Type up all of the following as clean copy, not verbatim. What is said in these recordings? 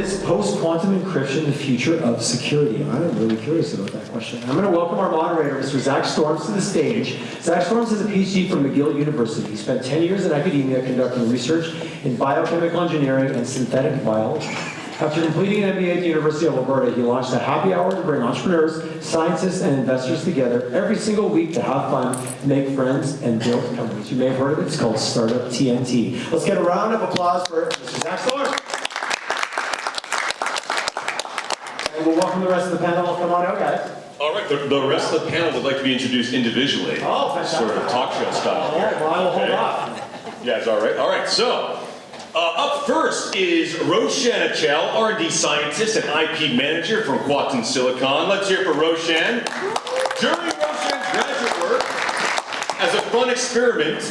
is post-quantum encryption the future of security? I'm really curious about that question. I'm going to welcome our moderator, Mr. Zach Storms, to the stage. Zach Storms is a PhD from McGill University. He spent 10 years in academia conducting research in biochemical engineering and synthetic biology. After completing an MBA at the University of Alberta, he launched a happy hour to bring entrepreneurs, scientists, and investors together every single week to have fun, make friends, and build companies. You may have heard of it. It's called Startup TNT. Let's get a round of applause for Mr. Zach Storms. And we'll welcome the rest of the panel. Come on out, guys. All right, the rest of the panel would like to be introduced individually. Oh, fantastic. Sort of talk show style. All right, well, I will hold off. Yeah, it's all right. All right, so up first is Roshan Achal, R&D scientist and IP manager from Quantum Silicon. Let's hear it for Roshan. During Roshan's graduate work, as a fun experiment,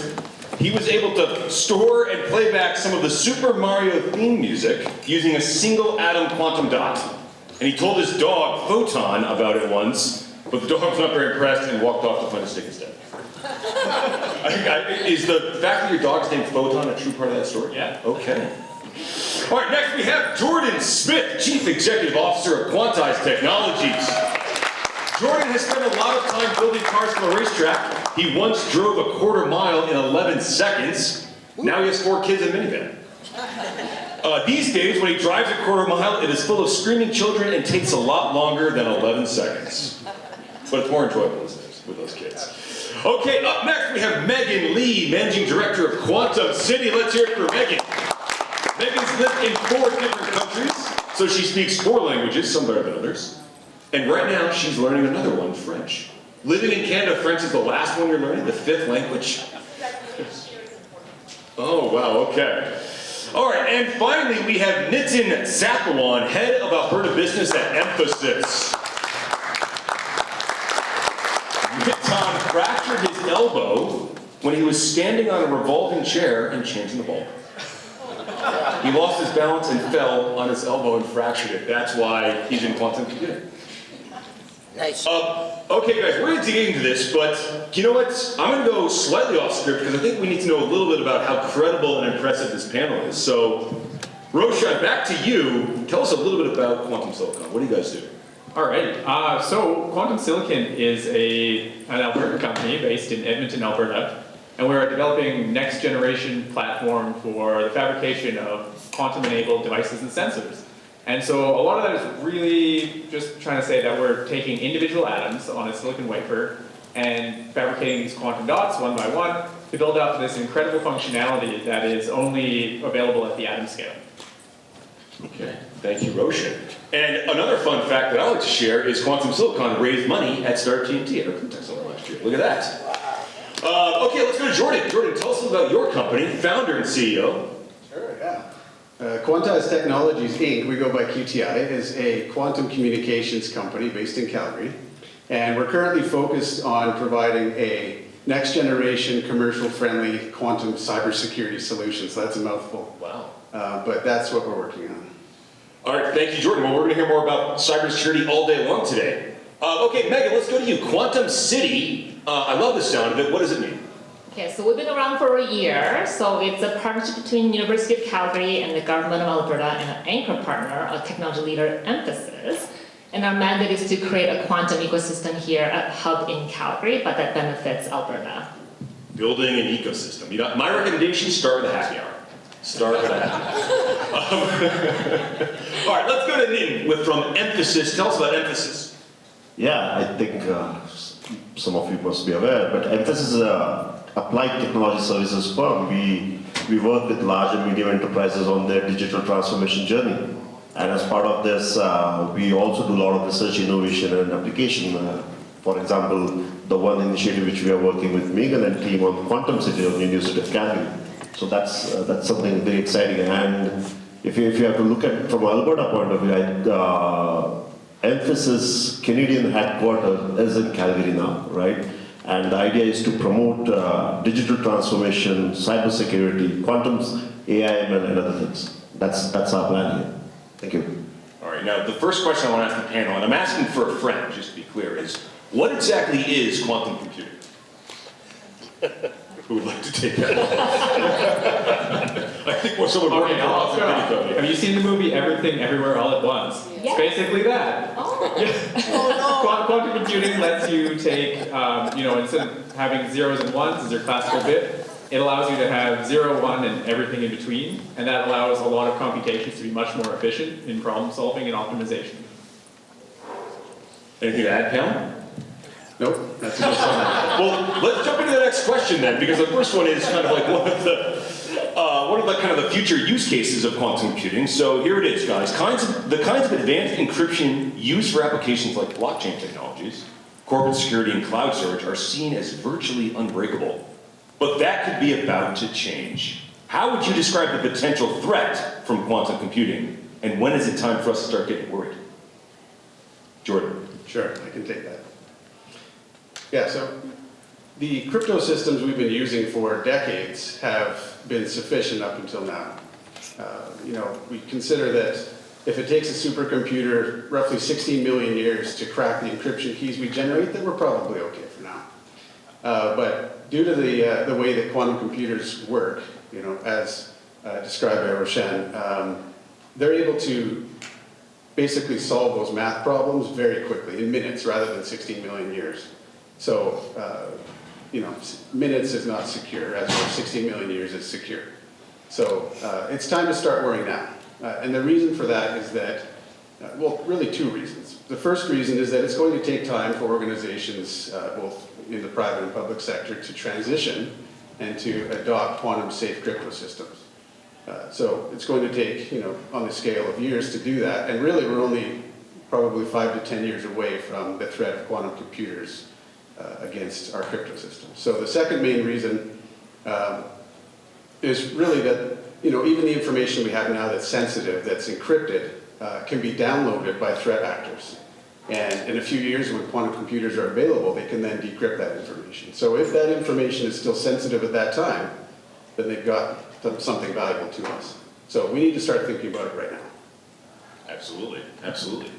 he was able to store and play back some of the Super Mario theme music using a single atom quantum dot. And he told his dog, Photon, about it once, but the dog was not very impressed and walked off to find a stick instead. Is the fact that your dog's named Photon a true part of that story? Yeah. Okay. All right, next we have Jordan Smith, Chief Executive Officer of Quantized Technologies. Jordan has spent a lot of time building cars from a racetrack. He once drove a quarter mile in 11 seconds. Now he has 4 kids and a minivan. These days, when he drives a quarter mile, it is full of screaming children and takes a lot longer than 11 seconds. But it's more enjoyable with those kids. Okay, up next we have Megan Lee, Managing Director of Quantum City. Let's hear it for Megan. Megan's lived in 4 different countries, so she speaks 4 languages, some better than others. And right now, she's learning another one, French. Living in Canada, French is the last one you're learning, the 5th language. Oh, wow, okay. All right, and finally, we have Nitin Sapelwan, Head of Alberta Business at Emphasis. Nitin fractured his elbow when he was standing on a revolving chair and changing the bulb. He lost his balance and fell on his elbow and fractured it. That's why he's in quantum computing. Nice. Okay, guys, we're going to dig into this, but you know what? I'm going to go slightly off script because I think we need to know a little bit about how credible and impressive this panel is. So, Roshan, back to you. Tell us a little bit about Quantum Silicon. What do you guys do? All right. So Quantum Silicon is an Alberta company based in Edmonton, Alberta, and we're developing next-generation platform for the fabrication of quantum-enabled devices and sensors. And so a lot of that is really just trying to say that we're taking individual atoms on a silicon wafer and fabricating these quantum dots one by one to build up this incredible functionality that is only available at the atom scale. Okay, thank you, Roshan. And another fun fact that I like to share is Quantum Silicon raised money at Startup TNT at our Cryptech Summit last year. Look at that. Okay, let's go to Jordan. Jordan, tell us about your company, founder and CEO. Sure, yeah. Quantized Technologies, Inc., we go by QTI, is a quantum communications company based in Calgary. And we're currently focused on providing a next-generation, commercial-friendly quantum cybersecurity solution. So that's a mouthful. Wow. But that's what we're working on. All right, thank you, Jordan. Well, we're going to hear more about cybersecurity all day long today. Okay, Megan, let's go to you. Quantum City. I love the sound of it. What does it mean? Okay, so we've been around for a year. So it's a partnership between University of Calgary and the Government of Alberta and an anchor partner, a technology leader, Emphasis. And our mandate is to create a quantum ecosystem here at Hub in Calgary, but that benefits Alberta. Building an ecosystem. You know, my recommendation, start with a happy hour. Start with a happy hour. All right, let's go to Nitin from Emphasis. Tell us about Emphasis. Yeah, I think some of you must be aware, but Emphasis is a applied technology services firm. We work with large and medium enterprises on their digital transformation journey. And as part of this, we also do a lot of research, innovation, and application. For example, the one initiative which we are working with Megan and team on Quantum City of the University of Calgary. So that's something very exciting. And if you have to look at it from Alberta point of view, Emphasis Canadian headquarters is in Calgary now, right? And the idea is to promote digital transformation, cybersecurity, quantum, AI, ML, and other things. That's our plan here. Thank you. All right, now the first question I want to ask the panel, and I'm asking for a friend, just to be clear, is what exactly is quantum computing? Who would like to take that? I think we're someone working Okay, for I'll quantum start off. computing. Have you seen the movie Everything Everywhere All at Once? Yes. It's basically that. Oh. Quantum computing lets you take, instead of having zeros and ones as your classical bit, it allows you to have 0, 1, and everything in between, and that allows a lot of computations to be much more efficient in problem solving and optimization. Anything to add, Pam? Nope, that's a good summary. Well, let's jump into the next question then, because the first one is kind of like one of the kind of the future use cases of quantum computing. So here it is, guys. The kinds of advanced encryption used for applications like blockchain technologies, corporate security, and cloud storage are seen as virtually unbreakable. But that could be about to change. How would you describe the potential threat from quantum computing, and when is it time for us to start getting worried? Jordan. Sure, I can take that. Yeah, so the crypto systems we've been using for decades have been sufficient up until now. We consider that if it takes a supercomputer roughly 16 million years to crack the encryption keys we generate, then we're probably okay for now. But due to the way that quantum computers work, as described by Roshan, they're able to basically solve those math problems very quickly, in minutes rather than 16 million years. So, minutes is not secure, as well 16 million years is secure. So, it's time to start worrying now. And the reason for that is that, really two reasons. The first reason is that it's going to take time for organizations, both in the private and public sector, to transition and to adopt quantum-safe crypto systems. So it's going to take, on the scale of years to do that, and really we're only probably 5 to 10 years away from the threat of quantum computers against our crypto system. So the second main reason is really that, even the information we have now that's sensitive, that's encrypted, can be downloaded by threat actors. And in a few years, when quantum computers are available, they can then decrypt that information. So if that information is still sensitive at that time, then they've got something valuable to us. So we need to start thinking about it right now. Absolutely, absolutely.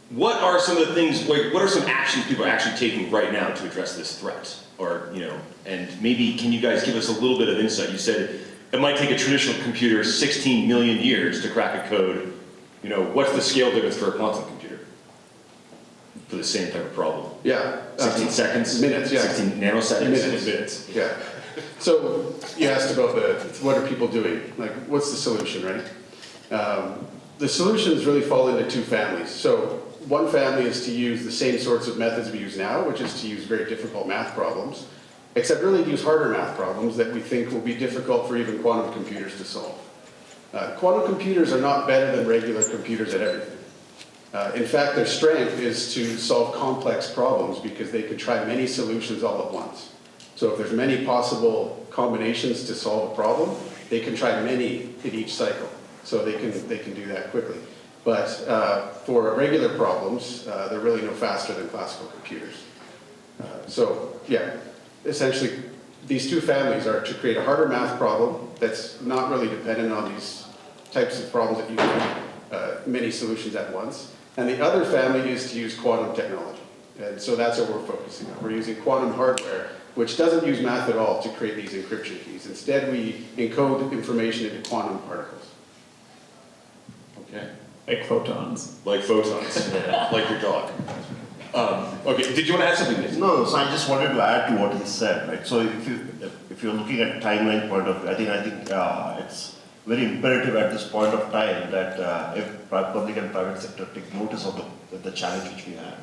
What are some of the things, what are some actions people are actually taking right now to address this threat? Or, and maybe can you guys give us a little bit of insight? You said it might take a traditional computer 16 million years to crack a code. What's the scale difference for a quantum computer for the same type of problem? Yeah. 16 seconds? Minutes, yeah. 16 nanoseconds? Minutes. Yeah. So you asked about what are people doing? Like, what's the solution, right? The solutions really fall into two families. So one family is to use the same sorts of methods we use now, which is to use very difficult math problems, except really to use harder math problems that we think will be difficult for even quantum computers to solve. Quantum computers are not better than regular computers at everything. In fact, their strength is to solve complex problems because they can try many solutions all at once. So if there's many possible combinations to solve a problem, they can try many in each cycle. So they can do that quickly. But for regular problems, they're really no faster than classical computers. So yeah, essentially, these two families are to create a harder math problem that's not really dependent on these types of problems that use many solutions at once. And the other family is to use quantum technology. And so that's what we're focusing on. We're using quantum hardware, which doesn't use math at all to create these encryption keys. Instead, we encode information into quantum particles. Okay. Like photons. Like photons. Like your dog. Okay, did you want to add something, Nathan? No, so I just wanted to add to what he said, right? So if you're looking at timeline point of view, I think it's very imperative at this point of time that if public and private sector take notice of the challenge which we have.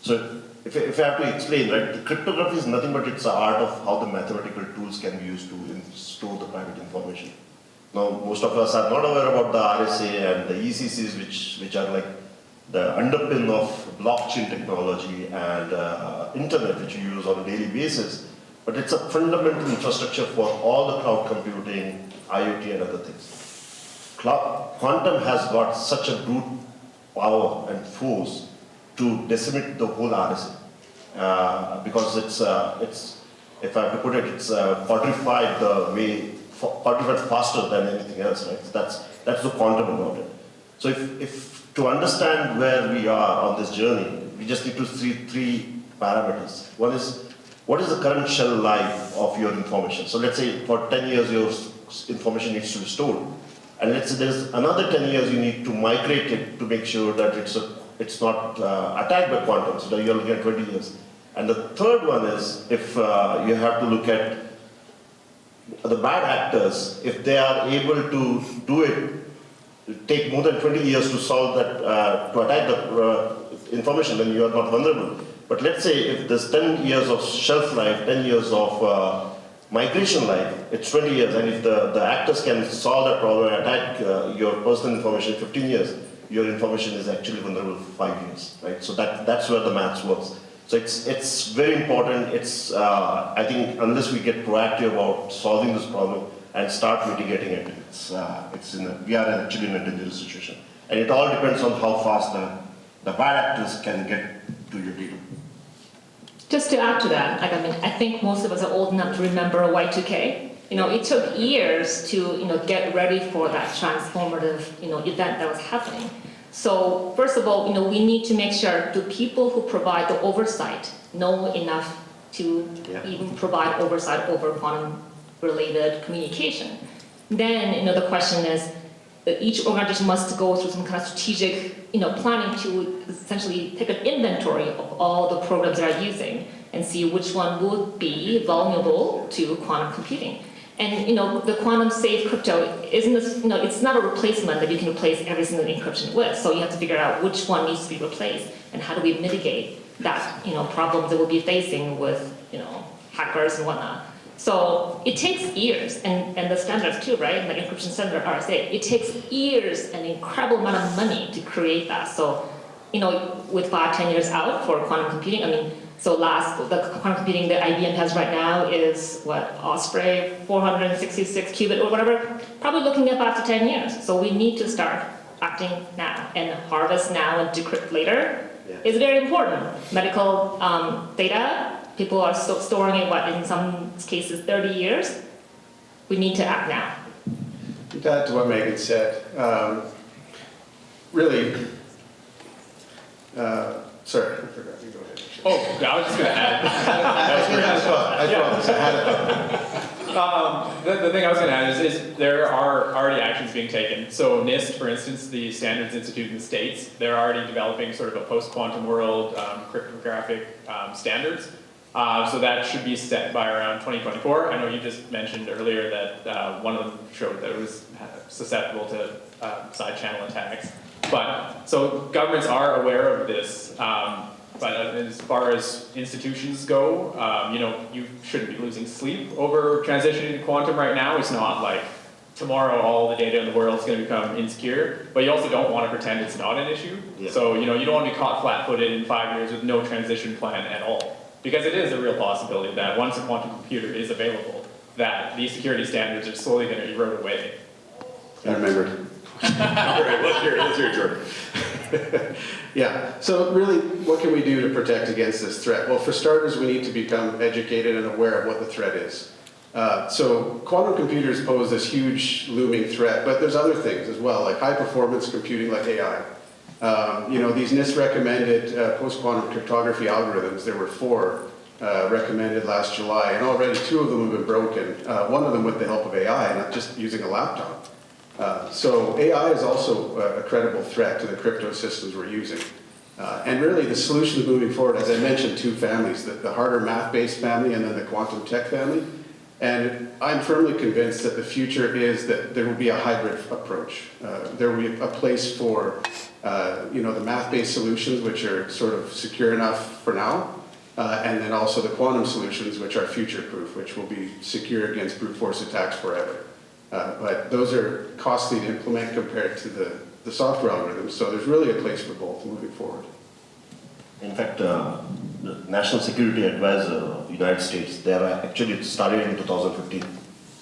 So if I have to explain, right, the cryptography is nothing but it's the art of how the mathematical tools can be used to store the private information. Now, most of us are not aware about the RSA and the ECCs, which are like the underpin of blockchain technology and internet, which you use on a daily basis. But it's a fundamental infrastructure for all the cloud computing, IoT, and other things. Quantum has got such a brute power and force to decimate the whole RSA because it's if I have to put it, it's 45 faster than anything else, right? That's the quantum about it. So if to understand where we are on this journey, we just need to see three parameters. One is, what is the current shelf life of your information? So let's say for 10 years information needs to be stored. And let's say there's another 10 years you need to migrate it to make sure that it's not attacked by quantum, so that you're looking at 20 years. And the third one is if you have to look at the bad actors, if they are able to do it, take more than 20 years to solve that, to attack the information, then you are not vulnerable. But let's say if there's 10 years of shelf life, 10 years of migration life, it's 20 years, and if the actors can solve that problem and attack your personal information in 15 years, your information is actually vulnerable for 5 years, right? So that's where the maths works. So it's very important. I think unless we get proactive about solving this problem and start mitigating it, we are actually in a dangerous situation. And it all depends on how fast the bad actors can get to your data. Just to add to that, I think most of us are old enough to remember Y2K. It took years to, get ready for that transformative, event that was happening. So first of all, we need to make sure the people who provide the oversight know enough to even provide oversight over quantum-related communication. Then, the question is, each organization must go through some kind of strategic, planning to essentially take an inventory of all the programs they are using and see which one would be vulnerable to quantum computing. And the quantum safe crypto isn't it's not a replacement that you can replace every single encryption with. So you have to figure out which one needs to be replaced and how do we mitigate that problems that we'll be facing with hackers and whatnot. So it takes years, and the standards too, right? Like encryption standard RSA, it takes years and incredible amount of money to create that. So with 5-10 years out for quantum computing, so the quantum computing that IBM has right now is Osprey 466 qubit or whatever, probably looking at 5 to 10 years. So we need to start acting now and harvest now and decrypt later. It's very important. Medical data, people are storing it, in some cases 30 years. We need to act now. To add to what Megan said, really, sorry, I forgot. You go ahead. Oh, I was just going to add. The thing I was going to add is there are already actions being taken. So NIST, for instance, the Standards Institute in the States, they're already developing sort of a post-quantum world cryptographic standards. So that should be set by around 2024. I know you just mentioned earlier that one of them showed that it was susceptible to side channel attacks. But so governments are aware of this. But as far as institutions go, you shouldn't be losing sleep over transitioning to quantum right now. It's not like tomorrow all the data in the world is going to become insecure, but you also don't want to pretend it's not an issue. Yeah. So, you don't want to be caught flat-footed in 5 years with no transition plan at all. Because it is a real possibility that once a quantum computer is available, that these security standards are slowly going to erode away. I remembered. All right, let's hear it, Jordan. Yeah, so really, what can we do to protect against this threat? Well, for starters, we need to become educated and aware of what the threat is. So quantum computers pose this huge looming threat, but there's other things as well, like high-performance computing like AI. These NIST recommended post-quantum cryptography algorithms, there were 4 recommended last July, and already 2 of them have been broken, one of them with the help of AI, not just using a laptop. So AI is also a credible threat to the crypto systems we're using. And really the solutions moving forward, as I mentioned, 2 families, the harder math-based family and then the quantum tech family. And I'm firmly convinced that the future is that there will be a hybrid approach. There will be a place for the math-based solutions, which are sort of secure enough for now, and then also the quantum solutions, which are future-proof, which will be secure against brute force attacks forever. But those are costly to implement compared to the software algorithms, so there's really a place for both moving forward. In fact, the National Security Advisor of the United States, they are actually started in 2015.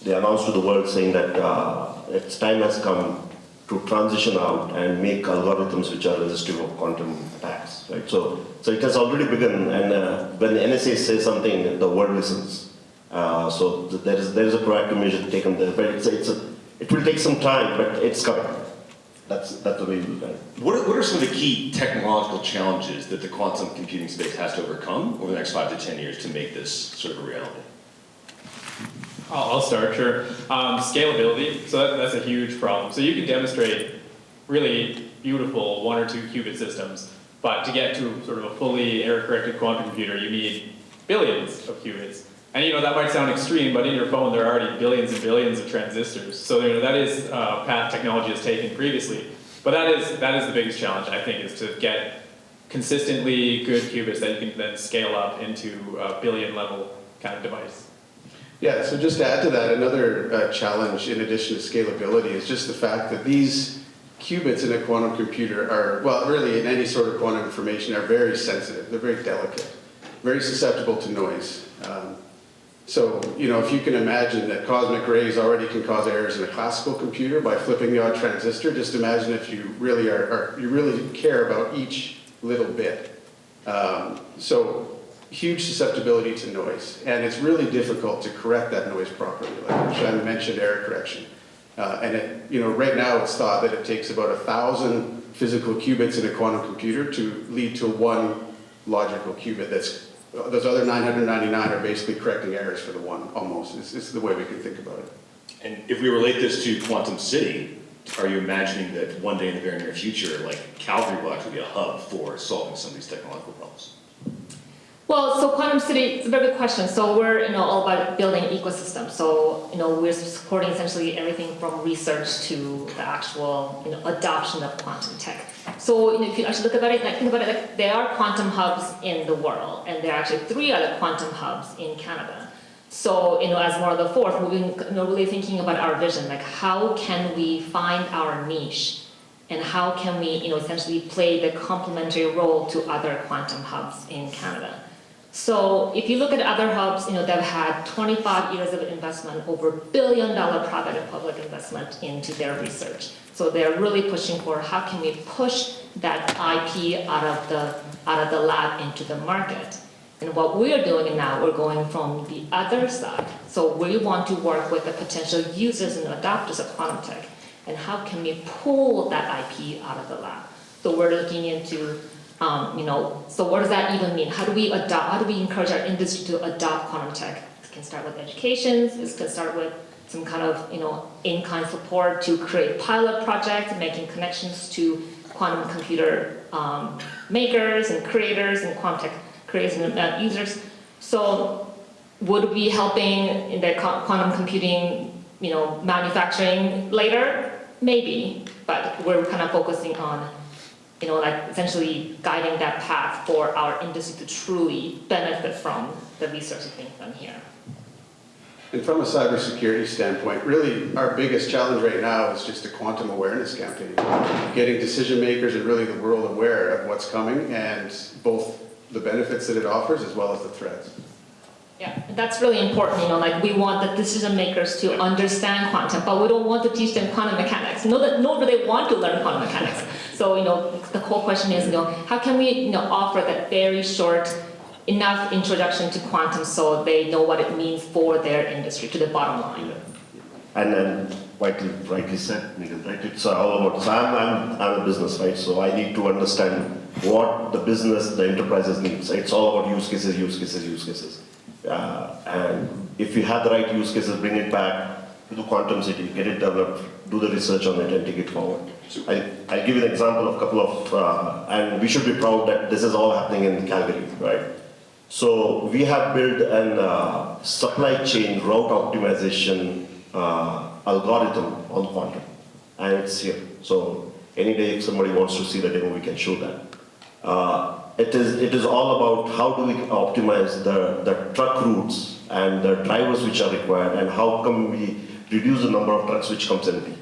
They announced to the world saying that its time has come to transition out and make algorithms which are resistive of quantum attacks. Right? So it has already begun, and when the NSA says something, the world listens. So there is a proactive measure taken there, but it will take some time, but it's coming. That's the way we look at it. What are some of the key technological challenges that the quantum computing space has to overcome over the next 5 to 10 years to make this sort of a reality? I'll start, sure. Scalability, so that's a huge problem. So you can demonstrate really beautiful 1 or 2 qubit systems, but to get to sort of a fully error-corrected quantum computer, you need billions of qubits. And that might sound extreme, but in your phone there are already billions and billions of transistors. So that is a path technology has taken previously. But that is the biggest challenge, I think, is to get consistently good qubits that you can then scale up into a billion level kind of device. Yeah, so just to add to that, another challenge in addition to scalability is just the fact that these qubits in a quantum computer are, well, really in any sort of quantum information, are very sensitive. They're very delicate, very susceptible to noise. So, if you can imagine that cosmic rays already can cause errors in a classical computer by flipping the odd transistor, just imagine if you really you really care about each little bit. So, huge susceptibility to noise, and it's really difficult to correct that noise properly. Like Roshan mentioned, error correction, and right now it's thought that it takes about 1,000 physical qubits in a quantum computer to lead to one logical qubit. Those other 999 are basically correcting errors for the one, almost. It's the way we can think about it. And if we relate this to Quantum City, are you imagining that one day in the very near future, like Calgary will actually be a hub for solving some of these technological problems? Well, so Quantum City, it's a very good question. So we're, all about building an ecosystem. So, we're supporting essentially everything from research to the actual, adoption of quantum tech. So, if you actually think about it, like there are quantum hubs in the world, and there are actually 3 other quantum hubs in Canada. So, as more of the fourth, we've been, really thinking about our vision, like how can we find our niche, and how can we, essentially play the complementary role to other quantum hubs in Canada. So if you look at other hubs, they've had 25 years of investment, over $1 billion private and public investment into their research. So they're really pushing for how can we push that IP out of the lab into the market. And what we are doing now, we're going from the other side. So we want to work with the potential users and adopters of quantum tech, and how can we pull that IP out of the lab. So we're looking into so what does that even mean? How do we encourage our industry to adopt quantum tech? It can start with education, it can start with some kind of, in-kind support to create pilot projects, making connections to quantum computer makers and creators and quantum tech creators and users. So would we be helping in the quantum computing, manufacturing later? Maybe, but we're kind of focusing on essentially guiding that path for our industry to truly benefit from the research that's being done here. And from a cybersecurity standpoint, really our biggest challenge right now is just a quantum awareness campaign. Getting decision makers and really the world aware of what's coming, and both the benefits that it offers as well as the threats. Yeah, that's really important, we want the decision makers to understand quantum, but we don't want to teach them quantum mechanics, nor do they want to learn quantum mechanics. So, the whole question is, how can we, offer that very short, enough introduction to quantum so they know what it means for their industry, to the bottom line. And then, rightly said, Miguel, right? It's all about, so I'm a business, right? So I need to understand what the business, the enterprises needs. It's all about use cases. And if you have the right use cases, bring it back to the Quantum City, get it developed, do the research on it, and take it forward. I'll give you an example of a couple of, and we should be proud that this is all happening in Calgary, right? So we have built a supply chain route optimization algorithm on quantum, and it's here. So any day if somebody wants to see the demo, we can show that. It is all about how do we optimize the truck routes and the drivers which are required, and how can we reduce the number of trucks which comes empty.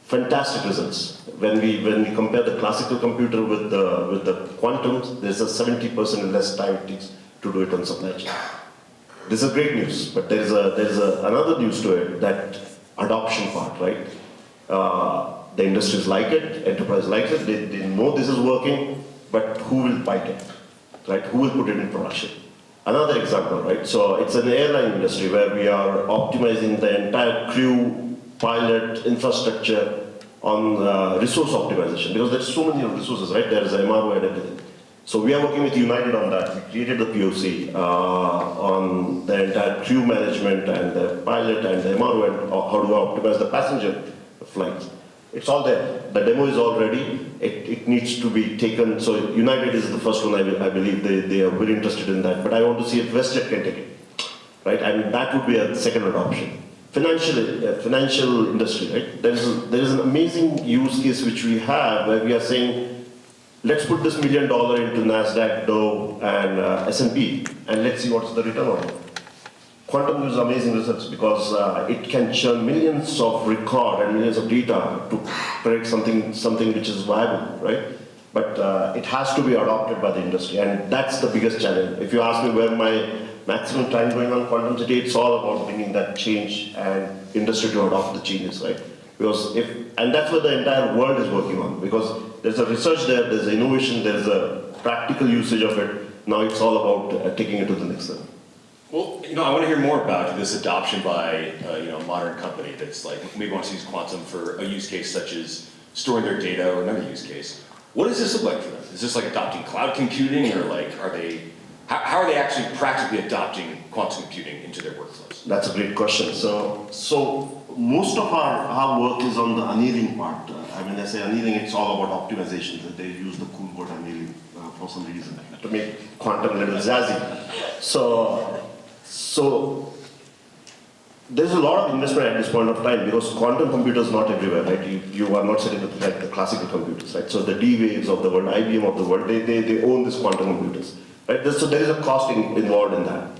Fantastic results. When we compare the classical computer with the quantum, there's a 70% less time it takes to do it on supply chain. This is great news, but there's another news to it, that adoption part, right? The industries like it, enterprise like it, they know this is working, but who will bite it, right? Who will put it in production? Another example, right? So it's an airline industry where we are optimizing the entire crew, pilot, infrastructure on resource optimization, because there's so many resources, right? There is MRO and everything. So we are working with United on that. We created the POC on the entire crew management and the pilot and the MRO and how do we optimize the passenger flights. It's all there. The demo is all ready. It needs to be taken. So United is the first one, I believe they are very interested in that. But I want to see if WestJet can take it, right? And that would be a second adoption. Financial industry, right? There is an amazing use case which we have where we are saying, let's put this $1 million into NASDAQ, Dow, and S&P, and let's see what's the return on it. Quantum gives amazing results because it can churn millions of record and millions of data to create something which is viable, right? But it has to be adopted by the industry, and that's the biggest challenge. If you ask me where my maximum time going on quantum today, it's all about bringing that change and industry to adopt the changes, right? And that's what the entire world is working on, because there's a research there, there's innovation, there's a practical usage of it. Now it's all about taking it to the next level. Well, I want to hear more about this adoption by a modern company that's like maybe wants to use quantum for a use case such as storing their data or another use case. What does this look like for them? Is this like adopting cloud computing, or like how are they actually practically adopting quantum computing into their workflows? That's a great question. So most of our work is on the annealing part. When I say annealing, it's all about optimization. They use the cool word annealing for some reason to make quantum a little jazzy. So there's a lot of investment at this point of time because quantum computers not everywhere, right? You are not setting up like the classical computers, right? So the D-Waves of the world, IBM of the world, they own these quantum computers, right? So there is a cost involved in that.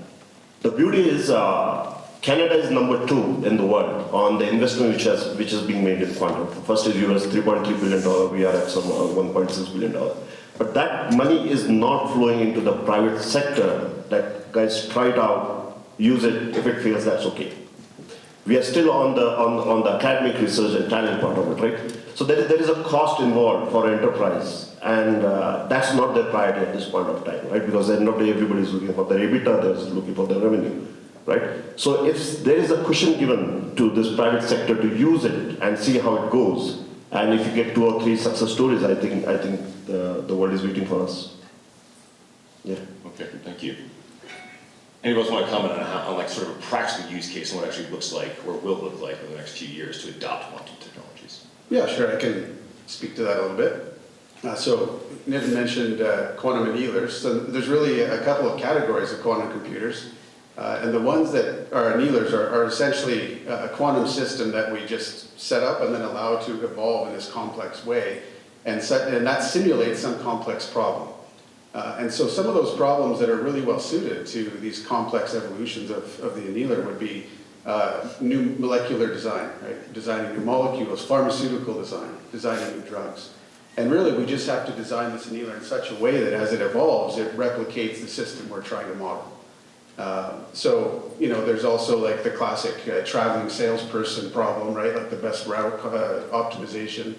The beauty is Canada is number 2 in the world on the investment which is being made in quantum. First is US $3.3 billion, we are at some $1.6 billion. But that money is not flowing into the private sector. That guys try it out, use it, if it fails, that's okay. We are still on the academic research and talent part of it, right? So there is a cost involved for enterprise, and that's not their priority at this point of time, right? Because at the end of the day, everybody is looking for their EBITDA, they're looking for their revenue, right? So if there is a cushion given to this private sector to use it and see how it goes, and if you get 2 or 3 success stories, I think the world is waiting for us. Yeah. Okay, thank you. Anybody else want to comment on like sort of a practical use case and what it actually looks like or will look like over the next few years to adopt quantum technologies? Yeah, sure, I can speak to that a little bit. So Nitin mentioned quantum annealers. So there's really a couple of categories of quantum computers. And the ones that are annealers are essentially a quantum system that we just set up and then allow to evolve in this complex way. And that simulates some complex problem. And so some of those problems that are really well suited to these complex evolutions of the annealer would be new molecular design, right? Designing new molecules, pharmaceutical design, designing new drugs. And really we just have to design this annealer in such a way that as it evolves, it replicates the system we're trying to model. So, there's also like the classic traveling salesperson problem, right? Like the best route optimization.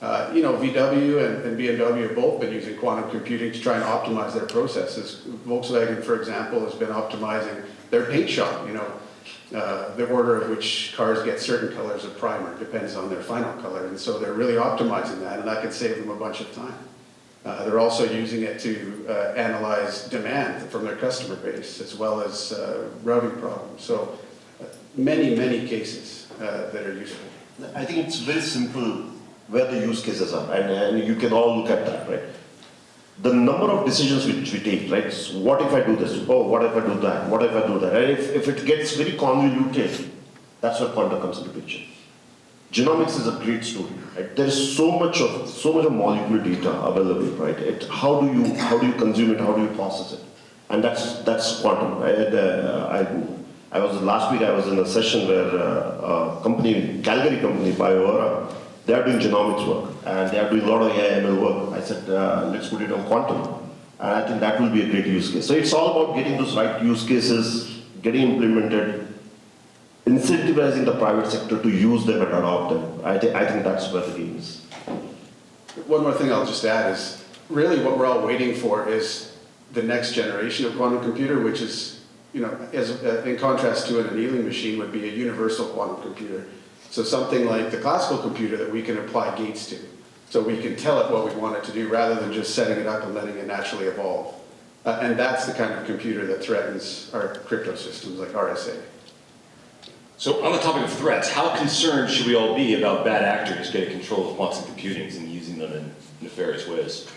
VW and BMW have both been using quantum computing to try and optimize their processes. Volkswagen, for example, has been optimizing their paint shop, the order of which cars get certain colors of primer depends on their final color. And so they're really optimizing that, and that can save them a bunch of time. They're also using it to analyze demand from their customer base as well as routing problems. So many cases that are useful. I think it's very simple where the use cases are, and you can all look at that, right? The number of decisions which we take, right? So what if I do this? Oh, what if I do that? What if I do that? And if it gets very convoluted, that's where quantum comes into picture. Genomics is a great story, right? There is so much of molecular data available, right? How do you consume it? How do you process it? And that's quantum. Right? Last week I was in a session where a Calgary company, BioAura, they are doing genomics work and they are doing a lot of AI/ML work. I said, let's put it on quantum, and I think that will be a great use case. So it's all about getting those right use cases, getting implemented, incentivizing the private sector to use them and adopt them. I think that's where the game is. One more thing I'll just add is, really what we're all waiting for is the next generation of quantum computer, which is, in contrast to an annealing machine, would be a universal quantum computer. So something like the classical computer that we can apply gates to. So we can tell it what we want it to do rather than just setting it up and letting it naturally evolve. And that's the kind of computer that threatens our crypto systems like RSA. So on the topic of threats, how concerned should we all be about bad actors getting control of quantum computing and using them in nefarious ways?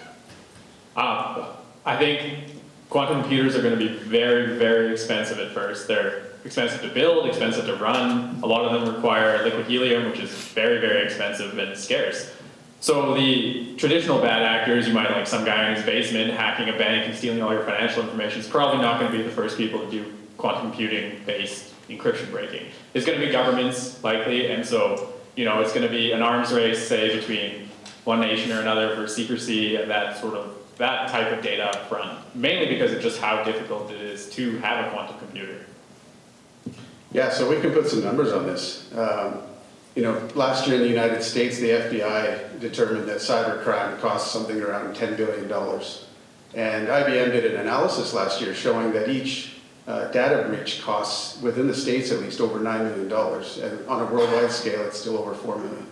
I think quantum computers are going to be very, very expensive at first. They're expensive to build, expensive to run. A lot of them require liquid helium, which is very, very expensive and scarce. So the traditional bad actors, you might like some guy in his basement hacking a bank and stealing all your financial information, is probably not going to be the first people to do quantum computing-based encryption breaking. It's going to be governments, likely, and so, it's going to be an arms race, say, between one nation or another for secrecy and that type of data up front, mainly because of just how difficult it is to have a quantum computer. Yeah, so we can put some numbers on this. Last year in the United States, the FBI determined that cybercrime costs something around $10 billion. And IBM did an analysis last year showing that each data breach costs, within the States at least, over $9 million. And on a worldwide scale, it's still over $4 million.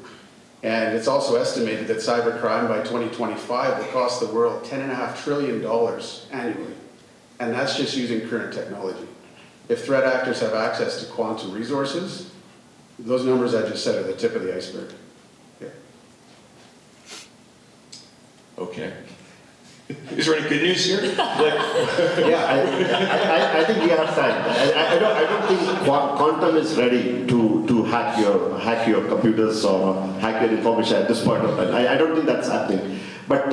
And it's also estimated that cybercrime by 2025 will cost the world $10.5 trillion annually. And that's just using current technology. If threat actors have access to quantum resources, those numbers I just said are the tip of the iceberg. Yeah. Okay. Is there any good news here? Yeah, I think we have time. I don't think quantum is ready to hack your computers or hack your information at this point of time. I don't think that's happening. But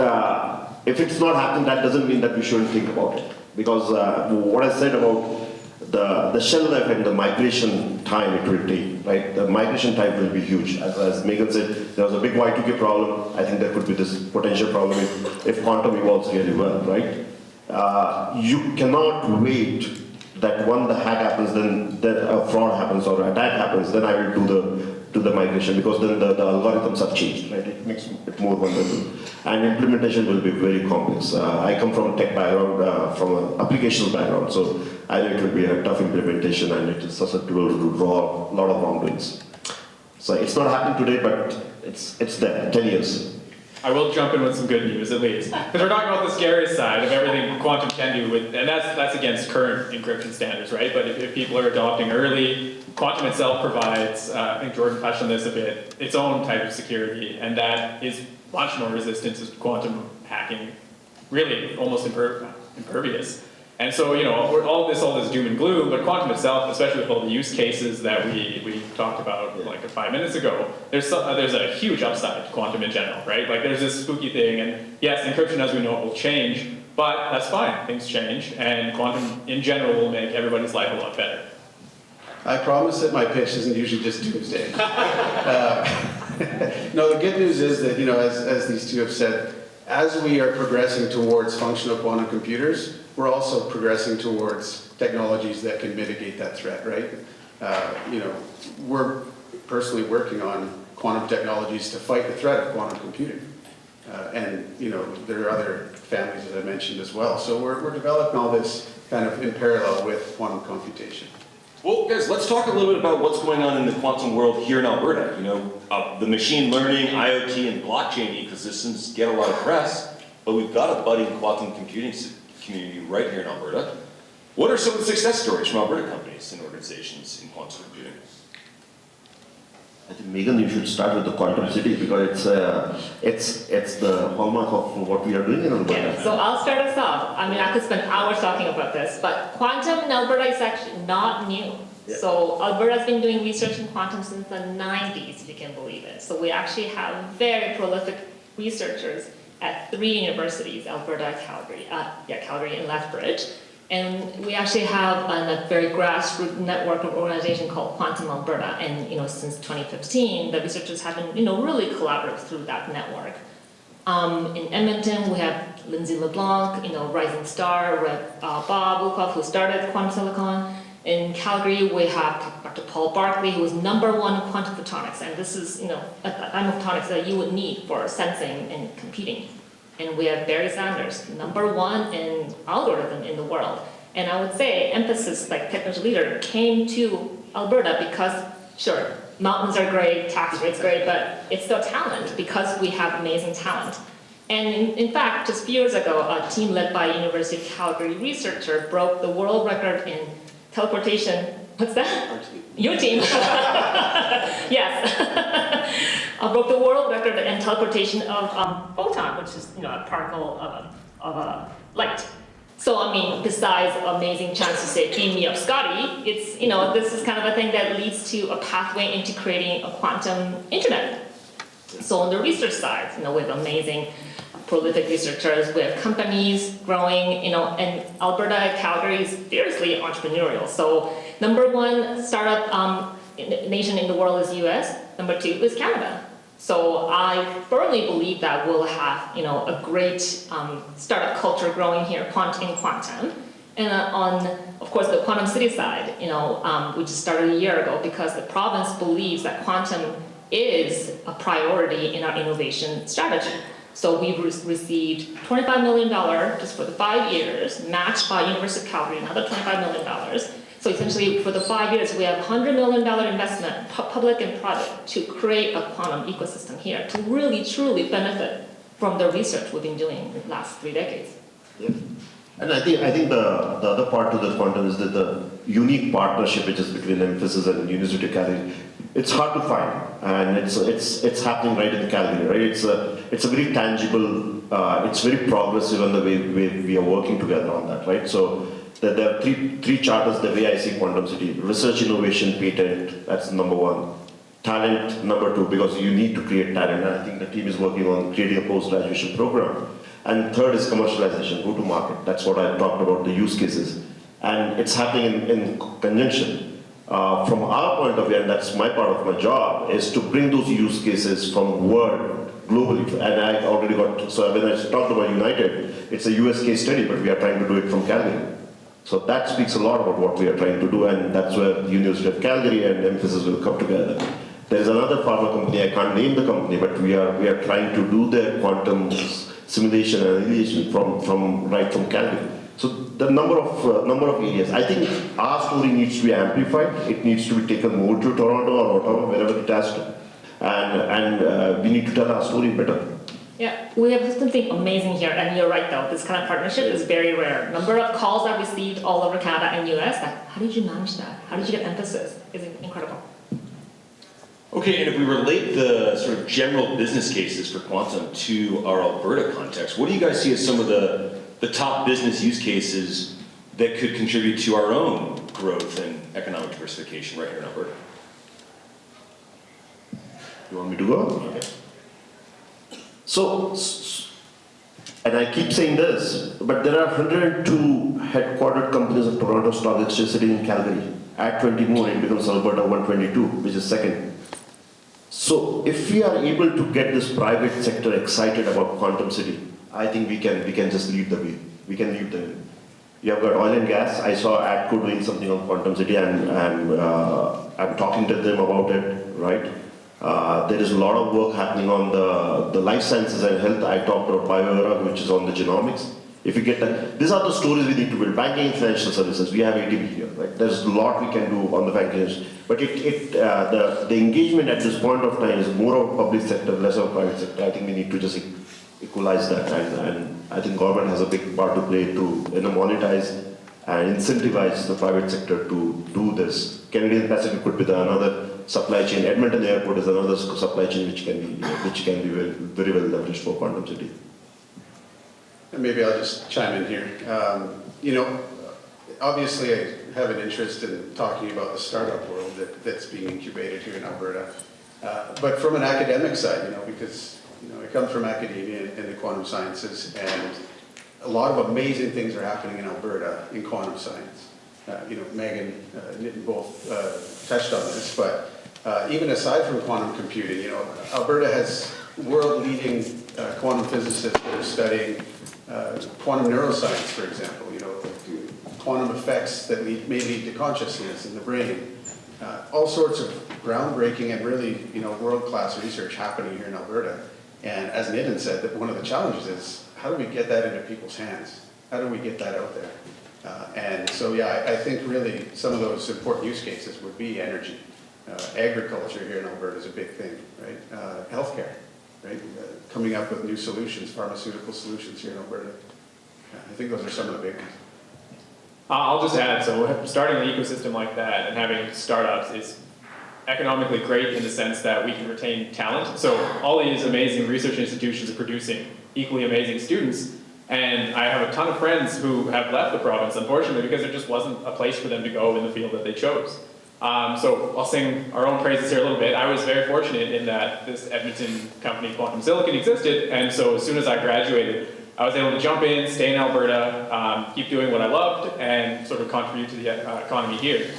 if it's not happening, that doesn't mean that we shouldn't think about it. Because what I said about the shell effect, the migration time it will take, right? The migration time will be huge. As Megan said, there was a big Y2K problem. I think there could be this potential problem if quantum evolves really well, right? You cannot wait that when the hack happens, then a fraud happens or attack happens, then I will do the migration, because then the algorithms have changed, right? It makes it more vulnerable. And implementation will be very complex. I come from a tech background, from an applicational background, so I know it will be a tough implementation and it is susceptible to draw a lot of wrongdoings. So it's not happening today, but it's there, 10 years. I will jump in with some good news, at least. Because we're talking about the scariest side of everything quantum can do, and that's against current encryption standards, right? But if people are adopting early, quantum itself provides, I think Jordan touched on this a bit, its own type of security, and that is much more resistant to quantum hacking, really almost impervious. And so, all this doom and gloom, but quantum itself, especially with all the use cases that we talked about like 5 minutes ago, there's a huge upside to quantum in general, right? Like there's this spooky thing, and yes, encryption as we know it will change, but that's fine, things change, and quantum in general will make everybody's life a lot better. I promise that my pitch isn't usually just doomsday. No, the good news is that, as these two have said, as we are progressing towards functional quantum computers, we're also progressing towards technologies that can mitigate that threat, right? We're personally working on quantum technologies to fight the threat of quantum computing. And there are other families that I mentioned as well. So we're developing all this kind of in parallel with quantum computation. Well, guys, let's talk a little bit about what's going on in the quantum world here in Alberta. The machine learning, IoT, and blockchain ecosystems get a lot of press, but we've got a budding quantum computing community right here in Alberta. What are some of the success stories from Alberta companies and organizations in quantum computing? I think, Megan, you should start with the quantum city, because it's the hallmark of what we are doing in Alberta. Yeah, so I'll start us off. I could spend hours talking about this, but quantum in Alberta is actually not new. Yeah. So Alberta's been doing research in quantum since the 90s, if you can believe it. So we actually have very prolific researchers at 3 universities, Alberta, Calgary, and Lethbridge. And we actually have a very grassroots network of organization called Quantum Alberta. And since 2015, the researchers have been really collaborative through that network. In Edmonton, we have Lindsay LeBlanc, rising star, Bob Wilcock, who started Quantum Silicon. In Calgary, we have Dr. Paul Barkley, who is #1 in quantum photonics. And this is, a type of photonics that you would need for sensing and computing. And we have Barry Sanders, #1 in algorithm in the world. And I would say emphasis, like technology leader, came to Alberta because Sure, mountains are great, tax rates great, but it's still talent because we have amazing talent. And in fact, just a few years ago, a team led by University of Calgary researcher broke the world record in teleportation. What's that? Your team. Yes. Broke the world record in teleportation of photon, which is a particle of light. So I mean, besides amazing chance to say, beam me up, Scotty, it's this is kind of a thing that leads to a pathway into creating a quantum internet. So on the research side, we have amazing, prolific researchers, we have companies growing, and Alberta, Calgary is fiercely entrepreneurial. So number one startup nation in the world is US, number two is Canada. So I firmly believe that we'll have, a great startup culture growing here in quantum. And on, of course, the quantum city side, we just started a year ago because the province believes that quantum is a priority in our innovation strategy. So we've received $25 million just for the 5 years, matched by University of Calgary, another $25 million. So essentially, for the 5 years, we have $100 million investment, public and private, to create a quantum ecosystem here to really, truly benefit from the research we've been doing in the last 3 decades. Yeah. And I think the other part to the quantum is that the unique partnership which is between Emphasis and University of Calgary, it's hard to find, and it's happening right in Calgary, right? It's a very tangible, it's very progressive in the way we are working together on that, right? So there are three charters the way I see quantum city: research, innovation, patent. That's number one. Talent, number two, because you need to create talent. And I think the team is working on creating a post-graduation program. And third is commercialization, go to market. That's what I talked about, the use cases. And it's happening in conjunction. From our point of view, and that's my part of my job, is to bring those use cases from world globally. And I already got, so when I talked about United, it's a US case study, but we are trying to do it from Calgary. So that speaks a lot about what we are trying to do, and that's where the University of Calgary and Emphasis will come together. There's another pharma company, I can't name the company, but we are trying to do their quantum simulation and annihilation from Calgary. So the number of areas. I think our story needs to be amplified. It needs to be taken more to Toronto or Ottawa, wherever it has to, and we need to tell our story better. Yeah, we have something amazing here, and you're right though, this kind of partnership is very rare. Number of calls I've received all over Canada and US, how did you manage that? How did you get Emphasis? It's incredible. Okay, and if we relate the sort of general business cases for quantum to our Alberta context, what do you guys see as some of the top business use cases that could contribute to our own growth and economic diversification right here in Alberta? You want me to go? Okay. So, and I keep saying this, but there are 102 headquartered companies of Toronto Stock Exchange sitting in Calgary. Add 20 more, it becomes Alberta 122, which is second. So if we are able to get this private sector excited about quantum city, I think we can just lead the way. We can lead the way. You have got oil and gas. I saw ADCO doing something on quantum city, and I'm talking to them about it, right? There is a lot of work happening on the life sciences and health. I talked about BioEra, which is on the genomics. If we get that, these are the stories we need to build. Banking and financial services, we have ATB here, right? There's a lot we can do on the banking industry. But the engagement at this point of time is more of public sector, less of private sector. I think we need to just equalize that, and I think government has a big part to play to monetize and incentivize the private sector to do this. Canadian Pacific could be another supply chain. Edmonton Airport is another supply chain which can be very well leveraged for quantum city. And maybe I'll just chime in here. Obviously I have an interest in talking about the startup world that's being incubated here in Alberta. But from an academic side, because I come from academia and the quantum sciences, and a lot of amazing things are happening in Alberta in quantum science. Megan and Nitin both touched on this, but even aside from quantum computing, Alberta has world-leading quantum physicists that are studying quantum neuroscience, for example, quantum effects that may lead to consciousness in the brain. All sorts of groundbreaking and really, world-class research happening here in Alberta. And as Nitin said, that one of the challenges is, how do we get that into people's hands? How do we get that out there? And so, I think really some of those important use cases would be energy. Agriculture here in Alberta is a big thing, right? Healthcare, right? Coming up with new solutions, pharmaceutical solutions here in Alberta. I think those are some of the big ones. I'll just add, so starting an ecosystem like that and having startups is economically great in the sense that we can retain talent. So all these amazing research institutions are producing equally amazing students. And I have a ton of friends who have left the province, unfortunately, because there just wasn't a place for them to go in the field that they chose. So I'll sing our own praises here a little bit. I was very fortunate in that this Edmonton company, Quantum Silicon, existed. And so as soon as I graduated, I was able to jump in, stay in Alberta, keep doing what I loved, and sort of contribute to the economy here.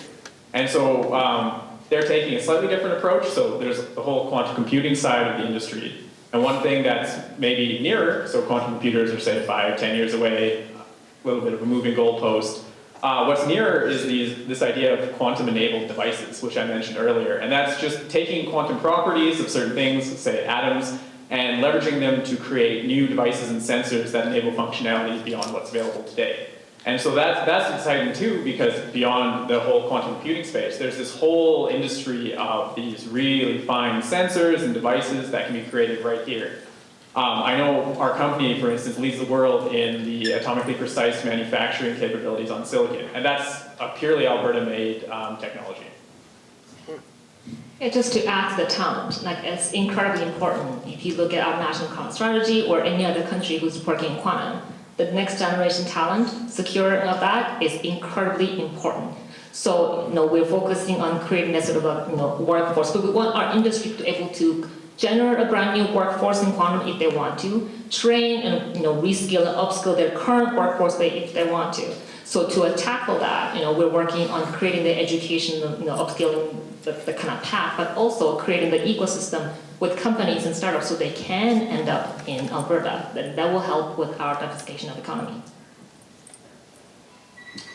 And so they're taking a slightly different approach. So there's the whole quantum computing side of the industry. And one thing that's maybe nearer, so quantum computers are say 5, 10 years away, a little bit of a moving goalpost. What's nearer is this idea of quantum-enabled devices, which I mentioned earlier. And that's just taking quantum properties of certain things, say atoms, and leveraging them to create new devices and sensors that enable functionality beyond what's available today. And so that's exciting too, because beyond the whole quantum computing space, there's this whole industry of these really fine sensors and devices that can be created right here. I know our company, for instance, leads the world in the atomically precise manufacturing capabilities on silicon, and that's a purely Alberta-made technology. Yeah, just to add to the talent, like it's incredibly important. If you look at our national quantum strategy or any other country who's working in quantum, the next generation talent, security of that is incredibly important. So, we're focusing on creating a sort of a, workforce, but we want our industry to be able to generate a brand new workforce in quantum if they want to, train and, reskill and upskill their current workforce if they want to. So to tackle that, we're working on creating the education, upskilling the kind of path, but also creating the ecosystem with companies and startups so they can end up in Alberta. That will help with our diversification of the economy.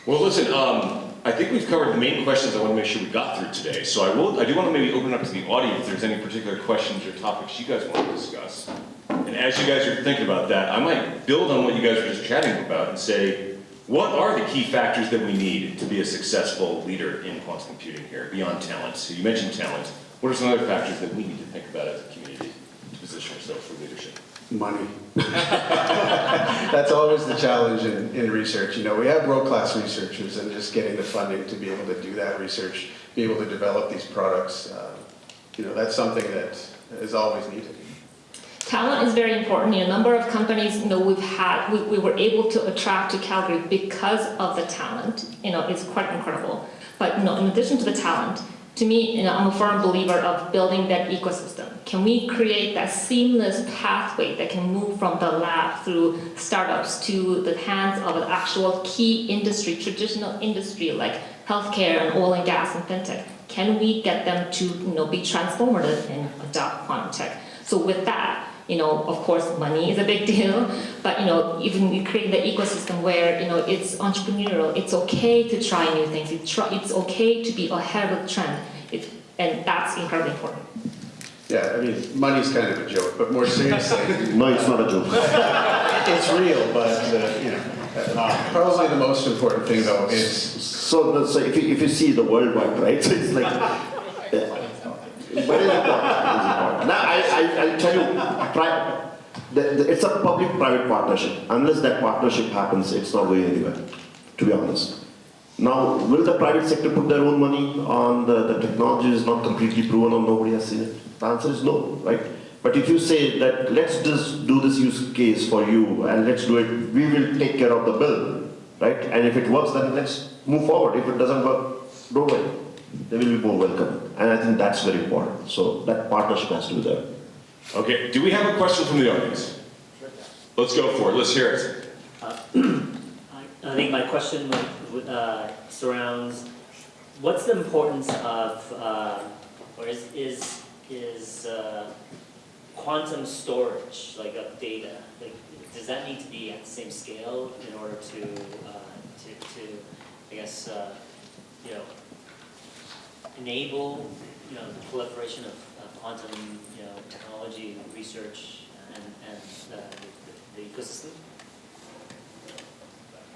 Well, listen, I think we've covered the main questions I want to make sure we got through today. So I do want to maybe open up to the audience if there's any particular questions or topics you guys want to discuss. And as you guys are thinking about that, I might build on what you guys were just chatting about and say, what are the key factors that we need to be a successful leader in quantum computing here, beyond talent? So you mentioned talent. What are some other factors that we need to think about as a community to position ourselves for leadership? Money. That's always the challenge in research. We have world-class researchers, and just getting the funding to be able to do that research, be able to develop these products, that's something that is always needed. Talent is very important. A number of companies, we were able to attract to Calgary because of the talent. It's quite incredible. But in addition to the talent, to me, I'm a firm believer of building that ecosystem. Can we create that seamless pathway that can move from the lab through startups to the hands of an actual key industry, traditional industry like healthcare and oil and gas and fintech? Can we get them to be transformative and adopt quantum tech? So with that, of course, money is a big deal, but even creating the ecosystem where it's entrepreneurial, it's okay to try new things, it's okay to be ahead of the trend, and that's incredibly important. Yeah, money's kind of a joke, but more seriously, No, it's not a joke. it's real. But probably the most important thing though is So if you see the worldwide, right? So it's like. Very important. Now, I'll tell you, it's a public-private partnership. Unless that partnership happens, it's not going anywhere, to be honest. Now, will the private sector put their own money on the technology is not completely proven or nobody has seen it? The answer is no, right? But if you say that let's just do this use case for you and let's do it, we will take care of the bill, right? And if it works, then let's move forward. If it doesn't work, don't worry. They will be more welcome. And I think that's very important. So that partnership has to be there. Okay, do we have a question from the audience? Let's go for it. Let's hear it. I think my question surrounds what's the importance of, or is quantum storage, like of data? Like, does that need to be at the same scale in order to I guess, enable, the proliferation of quantum, technology, research, and the ecosystem?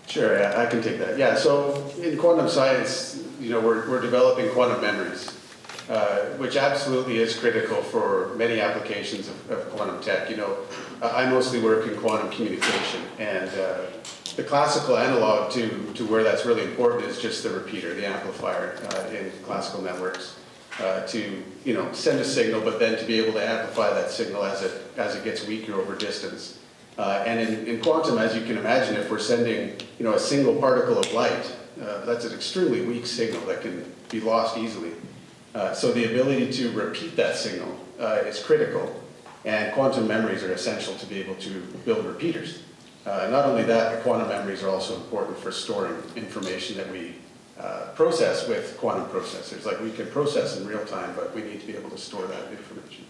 Sure, yeah, I can take that. Yeah, so in quantum science, we're developing quantum memories. which absolutely is critical for many applications of quantum tech. You know, I mostly work in quantum communication, and the classical analog to where that's really important is just the repeater, the amplifier in classical networks. To send a signal, but then to be able to amplify that signal as it gets weaker over distance. And in quantum, as you can imagine, if we're sending a single particle of light, that's an extremely weak signal that can be lost easily. So the ability to repeat that signal is critical, and quantum memories are essential to be able to build repeaters. Not only that, but quantum memories are also important for storing information that we process with quantum processors. Like, we can process in real time, but we need to be able to store that information.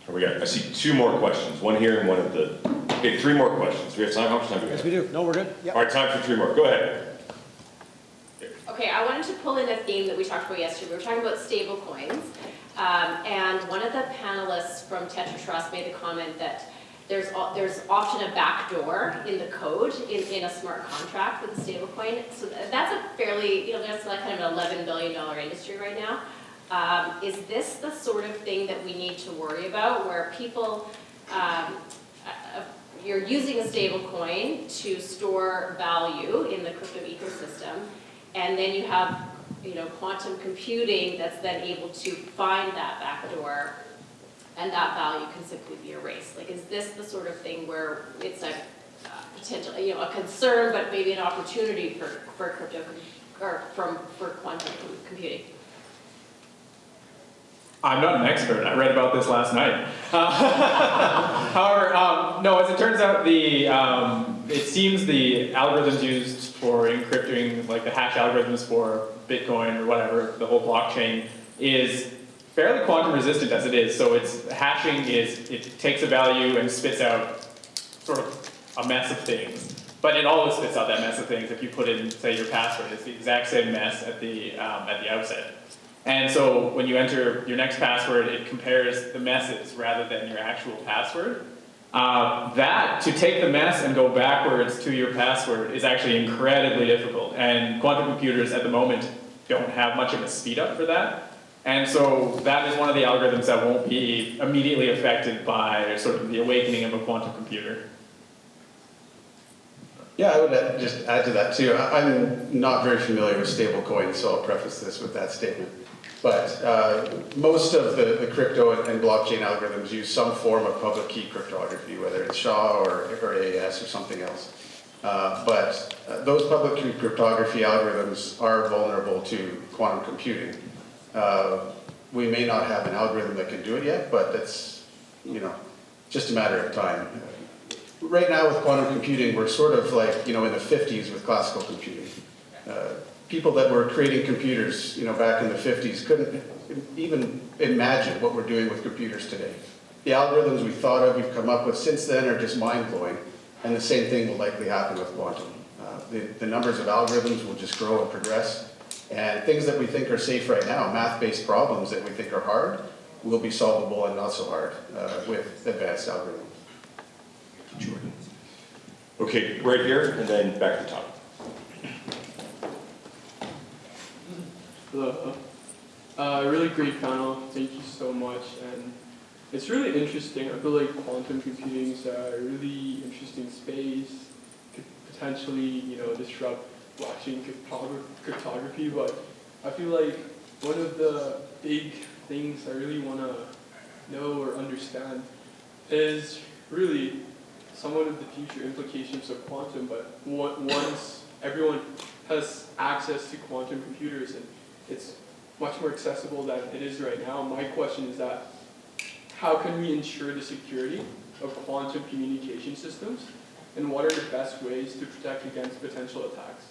I see 2 more questions, one here and one at the, okay, 3 more questions. Do we have time? How much time do we have? Yes, we do. No, we're good. Yep. All right, time for 3 more. Go ahead. Okay, I wanted to pull in a theme that we talked about yesterday. We were talking about stable coins. And one of the panelists from Tetra Trust made the comment that there's often a backdoor in the code in a smart contract with a stablecoin. So that's a fairly, that's like kind of an $11 billion industry right now. Is this the sort of thing that we need to worry about, where people, you're using a stablecoin to store value in the crypto ecosystem, and then you have quantum computing that's then able to find that backdoor, and that value can simply be erased? Like, is this the sort of thing where it's a potential, a concern, but maybe an opportunity for crypto or for quantum computing? I'm not an expert. I read about this last night. However, no, as it turns out, it seems the algorithms used for encrypting, like the hash algorithms for Bitcoin or whatever, the whole blockchain, is fairly quantum resistant as it is. So it takes a value and spits out sort of a mess of things. But it always spits out that mess of things if you put in, say, your password. It's the exact same mess at the outset. And so when you enter your next password, it compares the messes rather than your actual password. To take the mess and go backwards to your password is actually incredibly difficult. And quantum computers at the moment don't have much of a speed up for that. And so that is one of the algorithms that won't be immediately affected by sort of the awakening of a quantum computer. Yeah, I would just add to that too. I'm not very familiar with stablecoins, so I'll preface this with that statement. But most of the crypto and blockchain algorithms use some form of public key cryptography, whether it's SHA or AES or something else. But those public key cryptography algorithms are vulnerable to quantum computing. We may not have an algorithm that can do it yet, but that's just a matter of time. Right now with quantum computing, we're sort of like in the 50s with classical computing. People that were creating computers, back in the 50s couldn't even imagine what we're doing with computers today. The algorithms we've come up with since then are just mind-blowing, and the same thing will likely happen with quantum. The numbers of algorithms will just grow and progress, and things that we think are safe right now, math-based problems that we think are hard, will be solvable and not so hard with advanced algorithms. Jordan. Okay, right here, and then back to the top. Hello. Really great panel. Thank you so much. And it's really interesting. I feel like quantum computing is a really interesting space. Could potentially, disrupt blockchain cryptography. But I feel like one of the big things I really want to know or understand is really somewhat of the future implications of quantum. But once everyone has access to quantum computers, and it's much more accessible than it is right now, my question is that how can we ensure the security of quantum communication systems, and what are the best ways to protect against potential attacks?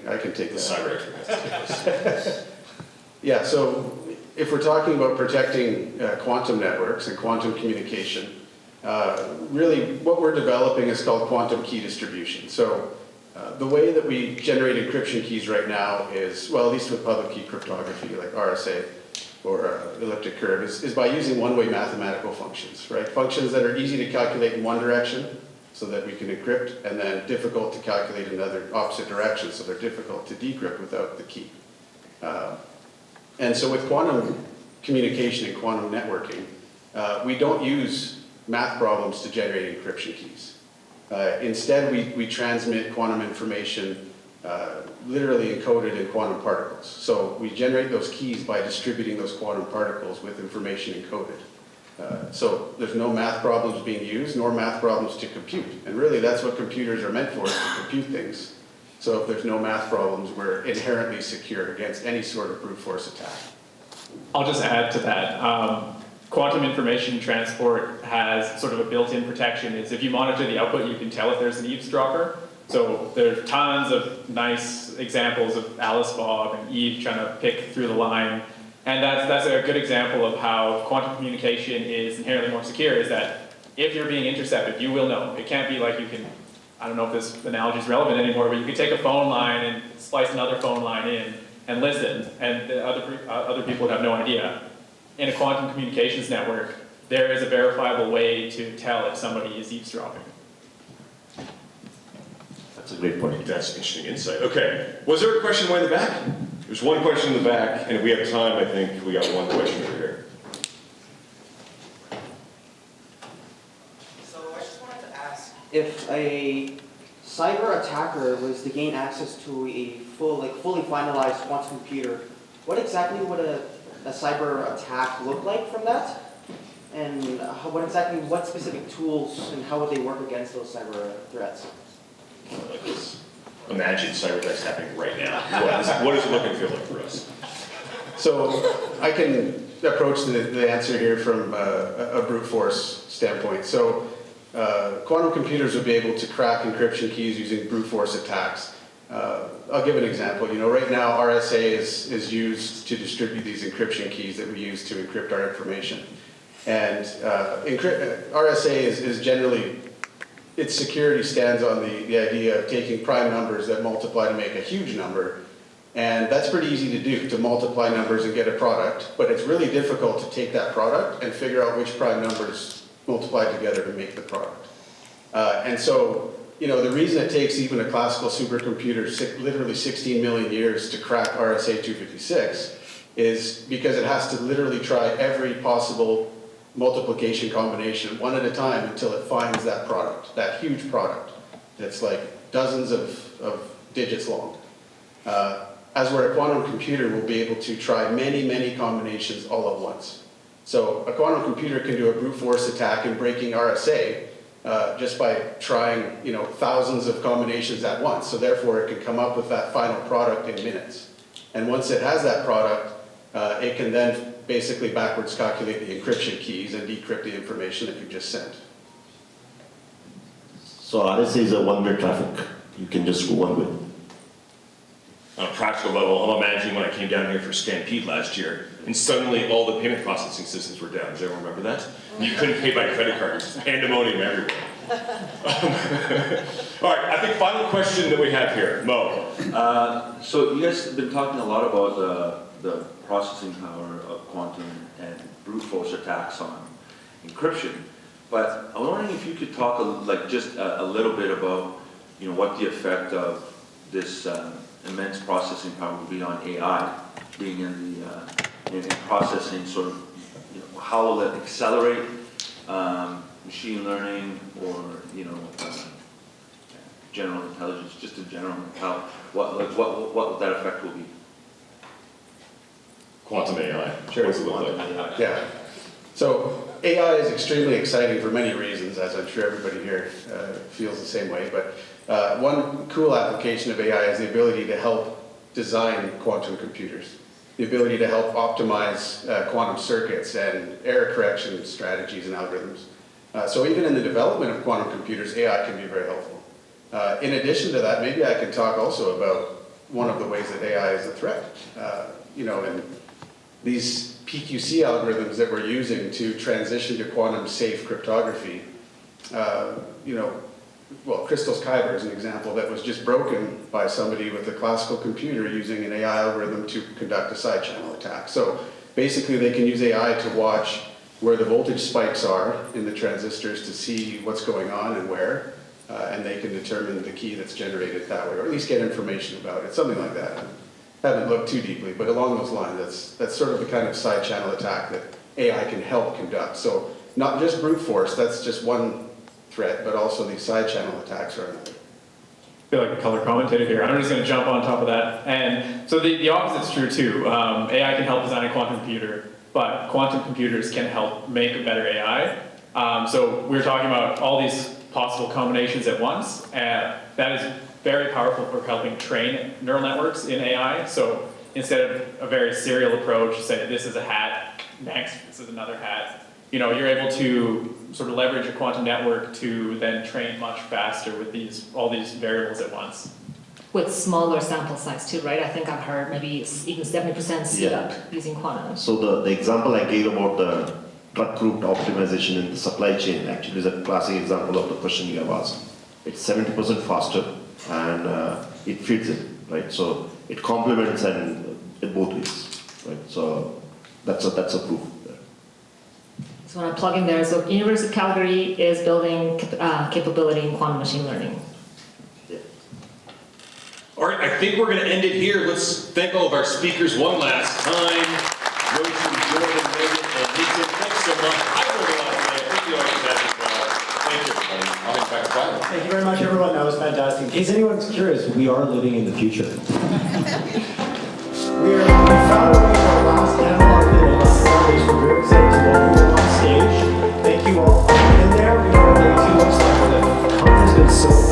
I can take that. Cyber expert. Yeah, so if we're talking about protecting quantum networks and quantum communication, really what we're developing is called quantum key distribution. So the way that we generate encryption keys right now is, well, at least with public key cryptography like RSA or elliptic curve, is by using one-way mathematical functions, right? Functions that are easy to calculate in one direction so that we can encrypt, and then difficult to calculate in other opposite directions, so they're difficult to decrypt without the key. And so with quantum communication and quantum networking, we don't use math problems to generate encryption keys. Instead, we transmit quantum information literally encoded in quantum particles. So we generate those keys by distributing those quantum particles with information encoded. So there's no math problems being used, nor math problems to compute. And really, that's what computers are meant for, is to compute things. So if there's no math problems, we're inherently secure against any sort of brute force attack. I'll just add to that. Quantum information transport has sort of a built-in protection. Is if you monitor the output, you can tell if there's an eavesdropper. So there's tons of nice examples of Alice, Bob, and Eve trying to pick through the line. And that's a good example of how quantum communication is inherently more secure, is that if you're being intercepted, you will know. It can't be like you can, I don't know if this analogy is relevant anymore, but you could take a phone line and splice another phone line in and listen, and the other people would have no idea. In a quantum communications network, there is a verifiable way to tell if somebody is eavesdropping. That's a great point. That's interesting insight. Okay, was there a question way in the back? There's one question in the back, and if we have time, I think we got one question over here. So I just wanted to ask, if a cyber attacker was to gain access to a fully finalized quantum computer, what exactly would a cyber attack look like from that? And what specific tools and how would they work against those cyber threats? Like this. Imagine cyber attacks happening right now. What does it look and feel like for us? So I can approach the answer here from a brute force standpoint. So quantum computers would be able to crack encryption keys using brute force attacks. I'll give an example. Right now RSA is used to distribute these encryption keys that we use to encrypt our information. And RSA is generally, its security stands on the idea of taking prime numbers that multiply to make a huge number. And that's pretty easy to do, to multiply numbers and get a product. But it's really difficult to take that product and figure out which prime numbers multiply together to make the product. And so, the reason it takes even a classical supercomputer literally 16 million years to crack RSA 256 is because it has to literally try every possible multiplication combination one at a time until it finds that product, that huge product that's like dozens of digits long. As we're a quantum computer, we'll be able to try many, many combinations all at once. So a quantum computer can do a brute force attack in breaking RSA just by trying, thousands of combinations at once. So therefore, it can come up with that final product in minutes. And once it has that product, it can then basically backwards calculate the encryption keys and decrypt the information that you just sent. So RSA is a one-way traffic. You can just go one way. On a practical level, I'm imagining when I came down here for Stampede last year, and suddenly all the payment processing systems were down. Does everyone remember that? You couldn't pay by credit card. There's pandemonium everywhere. All right, I think final question that we have here, Mo. So you guys have been talking a lot about the processing power of quantum and brute force attacks on encryption, but I was wondering if you could talk just a little bit about what the effect of this immense processing power would be on AI, being in processing, sort of how will it accelerate machine learning or general intelligence, just in general, what that effect will be. Quantum AI. Sure. What does it look like? Yeah. So AI is extremely exciting for many reasons, as I'm sure everybody here feels the same way. But one cool application of AI is the ability to help design quantum computers, the ability to help optimize quantum circuits and error correction strategies and algorithms. So even in the development of quantum computers, AI can be very helpful. In addition to that, maybe I can talk also about one of the ways that AI is a threat. And these PQC algorithms that we're using to transition to quantum safe cryptography, Crystal's Kyber is an example that was just broken by somebody with a classical computer using an AI algorithm to conduct a side channel attack. So basically they can use AI to watch where the voltage spikes are in the transistors to see what's going on and where. and they can determine the key that's generated that way, or at least get information about it, something like that. I haven't looked too deeply, but along those lines, that's sort of the kind of side channel attack that AI can help conduct. So not just brute force, that's just one threat, but also these side channel attacks are another. I feel like a color commentator here. I'm just going to jump on top of that. And so the opposite's true too. AI can help design a quantum computer, but quantum computers can help make a better AI. So we're talking about all these possible combinations at once, and that is very powerful for helping train neural networks in AI. So instead of a very serial approach, say this is a hat, next this is another hat, you're able to sort of leverage a quantum network to then train much faster with all these variables at once. With smaller sample size too, right? I think I've heard maybe even 70% speed up using quantum. So the example I gave about the truck route optimization in the supply chain actually is a classic example of the question you have asked. It's 70% faster and it fits in, right? So it complements and in both ways, right? So that's a proof there. So when I plug in there, so University of Calgary is building capability in quantum machine learning. All right, I think we're going to end it here. Let's thank all of our speakers one last time. Roshan, Jordan, Megan, and Nathan, thanks so much. I learned a lot today. I think you already have as well. Thank you, everybody. I'll get back to final. Thank you very much, everyone. That was fantastic. In case anyone's curious, we are living in the future. we found our way to our last panel on the last Saturdays. We're very excited to welcome you on stage. Thank you all for being there. We know day 2 looks like the conference has been so